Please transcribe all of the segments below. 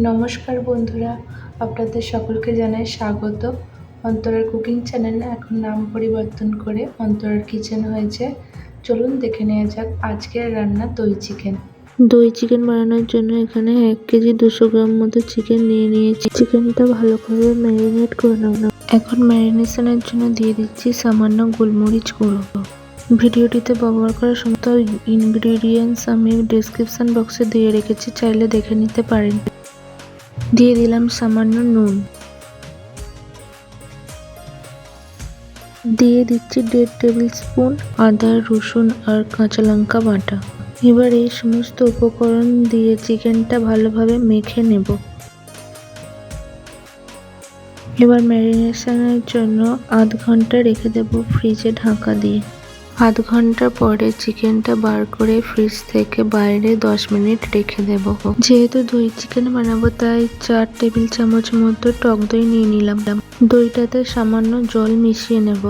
নমস্কার বন্ধুরা, আপনাদের সকলকে জানাই স্বাগত। অন্তরার কুকিং চ্যানেলে এখন নাম পরিবর্তন করে অন্তরার কিচেন হয়েছে। চলুন দেখে নেওয়া যাক আজকের রান্না দই চিকেন। দই চিকেন বানানোর জন্য এখানে 1 কেজি 200 গ্রাম মতো চিকেন নিয়ে নিয়েছি। চিকেনটা ভালো করে ম্যারিনেট করে নেব। এখন ম্যারিনেশনের জন্য দিয়ে দিচ্ছি সামান্য গোলমরিচ গুঁড়ো। ভিডিওটিতে ব্যবহার করা সমস্ত ইনগ্রিডিয়েন্টস আমি ডেসক্রিপশন বক্সে দিয়ে রেখেছি, চাইলে দেখে নিতে পারেন। দিয়ে দিলাম সামান্য নুন। দিয়ে দিচ্ছি 1.5 টেবিল স্পুন আদা, রসুন আর কাঁচা লঙ্কা বাটা। এবার এই সমস্ত উপকরণ দিয়ে চিকেনটা ভালোভাবে মেখে নেব। এবার ম্যারিনেশনের জন্য আধ ঘন্টা রেখে দেব ফ্রিজে ঢাকা দিয়ে। আধ ঘন্টা পরে চিকেনটা বার করে ফ্রিজ থেকে বাইরে 10 মিনিট রেখে দেব। যেহেতু দই চিকেন বানাবো তাই 4 টেবিল চামচ মতো টক দই নিয়ে নিলাম। দইটাতে সামান্য জল মিশিয়ে নেব।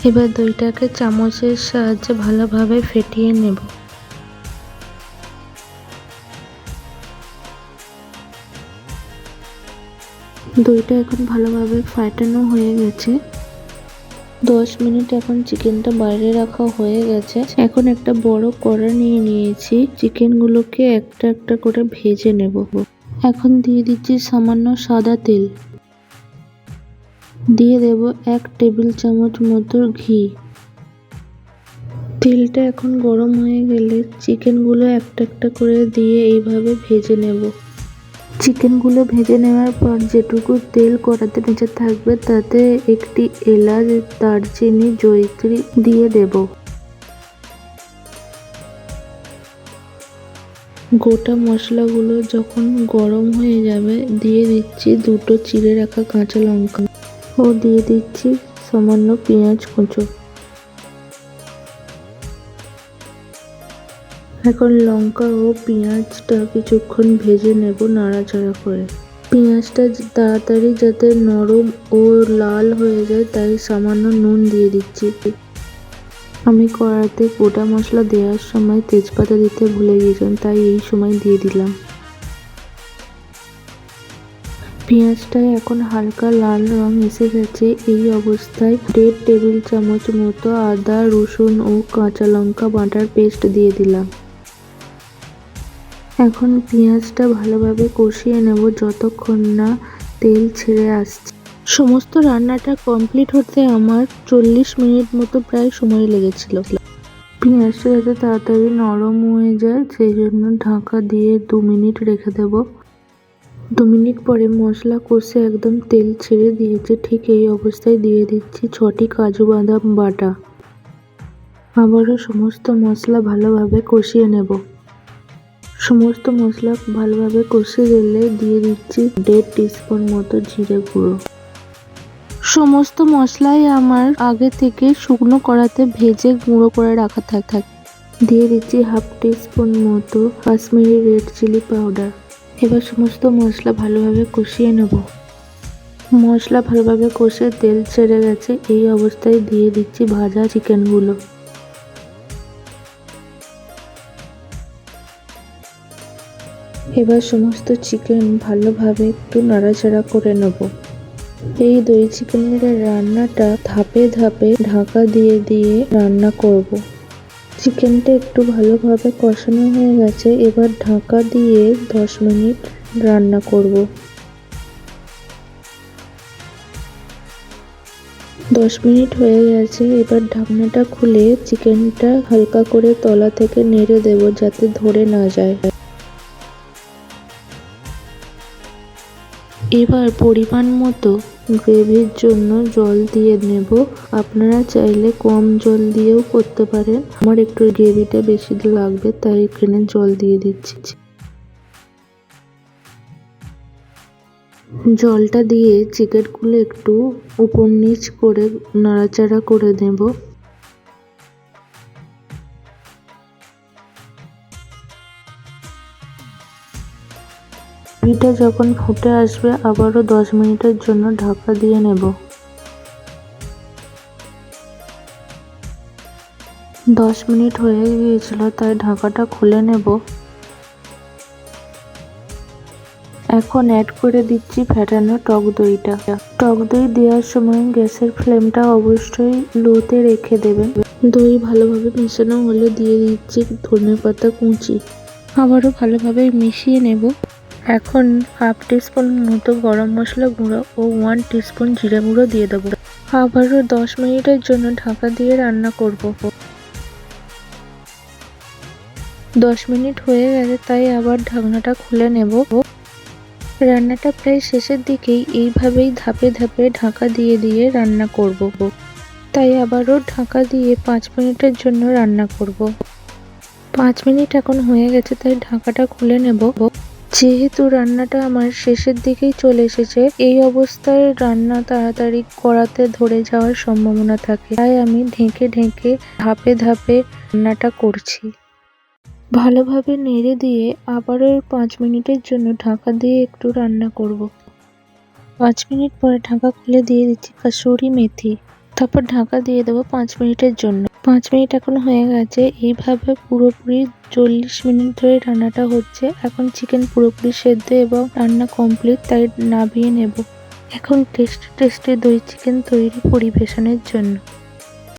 এবার দইটাকে চামচের সাহায্যে ভালোভাবে ফেটিয়ে নেব। দইটা এখন ভালোভাবে ফাটানো হয়ে গেছে। 10 মিনিট এখন চিকেনটা বাইরে রাখা হয়ে গেছে। এখন একটা বড় কড়া নিয়ে নিয়েছি, চিকেনগুলোকে একটা একটা করে ভেজে নেব। এখন দিয়ে দিচ্ছি সামান্য সাদা তেল। দিয়ে দেব 1 টেবিল চামচ মতো ঘি। তেলটা এখন গরম হয়ে গেলে চিকেনগুলো একটা একটা করে দিয়ে এইভাবে ভেজে নেব। চিকেনগুলো ভেজে নেওয়ার পর যেটুকু তেল কড়াতে বেঁচে থাকবে তাতে একটি এলাচ, দারচিনি, জয়িত্রী দিয়ে দেব। গোটা মশলাগুলো যখন গরম হয়ে যাবে দিয়ে দিচ্ছি 2টো চিড়ে রাখা কাঁচা লঙ্কা ও দিয়ে দিচ্ছি সামান্য পেঁয়াজ কুচো। এখন লঙ্কা ও পেঁয়াজটা কিছুক্ষণ ভেজে নেব নাড়াচাড়া করে। পেঁয়াজটা তাড়াতাড়ি যাতে নরম ও লাল হয়ে যায় তাই সামান্য নুন দিয়ে দিচ্ছি। আমি কড়াইতে গোটা মশলা দেওয়ার সময় তেজপাতা দিতে ভুলে গিয়েছিলাম, তাই এই সময় দিয়ে দিলাম। পেঁয়াজটায় এখন হালকা লাল রং এসে গেছে। এই অবস্থায় 1.5 টেবিল চামচ মতো আদা, রসুন ও কাঁচা লঙ্কা বাটার পেস্ট দিয়ে দিলাম। এখন পেঁয়াজটা ভালোভাবে কষিয়ে নেব যতক্ষণ না তেল ছেড়ে আসছে। সমস্ত রান্নাটা কমপ্লিট হতে আমার 40 মিনিট মতো প্রায় সময় লেগেছিল। পেঁয়াজটা যাতে তাড়াতাড়ি নরম হয়ে যায় সেই জন্য ঢাকা দিয়ে 2 মিনিট রেখে দেব। 2 মিনিট পরে মশলা কষে একদম তেল ছেড়ে দিয়েছে। ঠিক এই অবস্থায় দিয়ে দিচ্ছি 6টি কাজু বাদাম বাটা। আবারও সমস্ত মশলা ভালোভাবে কষিয়ে নেব। সমস্ত মশলা ভালোভাবে কষে গেলে দিয়ে দিচ্ছি 1.5 টিস্পুন মতো জিরে গুঁড়ো। সমস্ত মশলাই আমার আগে থেকে শুকনো কড়াতে ভেজে গুঁড়ো করে রাখা থাকে। দিয়ে দিচ্ছি 1/2 টিস্পুন মতো কাশ্মীরি রেড চিলি পাউডার। এবার সমস্ত মশলা ভালোভাবে কষিয়ে নেব। মশলা ভালোভাবে কষে তেল ছেড়ে গেছে। এই অবস্থায় দিয়ে দিচ্ছি ভাজা চিকেনগুলো। এবার সমস্ত চিকেন ভালোভাবে একটু নাড়াচাড়া করে নেব। এই দই চিকেনের রান্নাটা ধাপে ধাপে ঢাকা দিয়ে দিয়ে রান্না করব। চিকেনটা একটু ভালোভাবে কষানো হয়ে গেছে। এবার ঢাকা দিয়ে 10 মিনিট রান্না করব। 10 মিনিট হয়ে গেছে। এবার ঢাকনাটা খুলে চিকেনটা হালকা করে তলা থেকে নেড়ে দেব যাতে ধরে না যায়। এবার পরিমাণ মতো গ্রেভির জন্য জল দিয়ে নেব। আপনারা চাইলে কম জল দিয়েও করতে পারেন। আমার একটু গ্রেভিটা বেশি লাগবে তাই এখানে জল দিয়ে দিচ্ছি। জলটা দিয়ে চিকেনগুলো একটু উপর নিচ করে নাড়াচাড়া করে নেব। গ্রেভিটা যখন ফুটে আসবে আবারও 10 মিনিটের জন্য ঢাকা দিয়ে নেব। 10 মিনিট হয়ে গিয়েছিল তাই ঢাকাটা খুলে নেব। এখন অ্যাড করে দিচ্ছি ফেটানো টক দইটা। টক দই দেওয়ার সময় গ্যাসের ফ্লেমটা অবশ্যই লোতে রেখে দেবেন। দই ভালোভাবে মেশানো হলে দিয়ে দিচ্ছি ধনেপাতা কুচি। আবারও ভালোভাবে মিশিয়ে নেব। এখন 1/2 টিস্পুন মতো গরম মশলা গুঁড়ো ও 1 টিস্পুন জিরা গুঁড়ো দিয়ে দেবো। আবারও 10 মিনিটের জন্য ঢাকা দিয়ে রান্না করব। 10 মিনিট হয়ে গেছে, তাই আবার ঢাকনাটা খুলে নেব। রান্নাটা প্রায় শেষের দিকেই এইভাবেই ধাপে ধাপে ঢাকা দিয়ে দিয়ে রান্না করব। তাই আবারও ঢাকা দিয়ে 5 মিনিটের জন্য রান্না করব। 5 মিনিট এখন হয়ে গেছে, তাই ঢাকাটা খুলে নেব। যেহেতু রান্নাটা আমার শেষের দিকেই চলে এসেছে, এই অবস্থায় রান্না তাড়াতাড়ি কড়াতে ধরে যাওয়ার সম্ভাবনা থাকে, তাই আমি ঢেকে ঢেকে ধাপে ধাপে রান্নাটা করছি। ভালোভাবে নেড়ে দিয়ে আবারও 5 মিনিটের জন্য ঢাকা দিয়ে একটু রান্না করব। 5 মিনিট পরে ঢাকা খুলে দিয়ে দিচ্ছি কাসুরি মেথি। তারপর ঢাকা দিয়ে দেবো 5 মিনিটের জন্য। 5 মিনিট এখন হয়ে গেছে। এইভাবে পুরোপুরি 40 মিনিট ধরে রান্নাটা হচ্ছে। এখন চিকেন পুরোপুরি সেদ্ধ এবং রান্না কমপ্লিট, তাই নামিয়ে নেব। এখন টেস্টি টেস্টি দই চিকেন তৈরি পরিবেশনের জন্য।